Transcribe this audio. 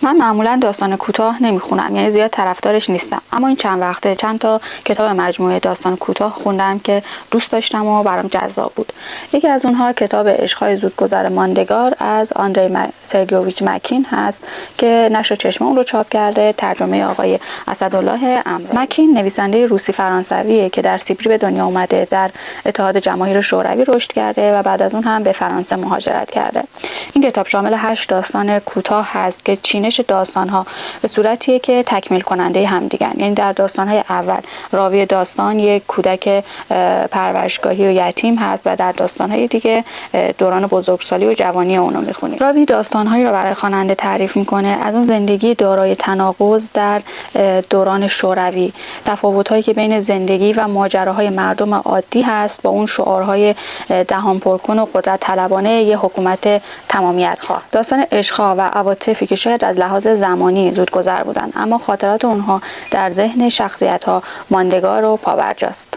من معمولا داستان کوتاه نمیخونم، یعنی زیاد طرفدارش نیستم، اما این چند وقته چند تا کتاب مجموعه داستان کوتاه خوندم که دوست داشتم و برام جذاب بود. یکی از اونها کتاب عشق‌های زودگذر ماندگار از آندری سرگیوویچ مکین هست که نشر چشمه اون رو چاپ کرده، ترجمه آقای اسدالله امرایی. مکین نویسنده روسی فرانسویه که در سیبری به دنیا اومده، در اتحاد جماهیر شوروی رشد کرده و بعد از اون هم به فرانسه مهاجرت کرده. این کتاب شامل 8 داستان کوتاه هست که چینش داستان‌ها به صورتیه که تکمیل کننده همدیگن. یعنی در داستان‌های اول راوی داستان یک کودک پرورشگاهی و یتیم هست و در داستان‌های دیگه دوران بزرگسالی و جوانی اونو می‌خونیم. راوی داستان‌هایی رو برای خواننده تعریف می‌کنه از اون زندگی دارای تناقض در دوران شوروی، تفاوت‌هایی که بین زندگی و ماجراهای مردم عادی هست با اون شعارهای دهان پرکن و قدرت طلبانه یه حکومت تمامیت خواه. داستان عشق‌ها و عواطفی که شاید از لحاظ زمانی زودگذر بودن، اما خاطرات اونها در ذهن شخصیت‌ها ماندگار و پابرجاست.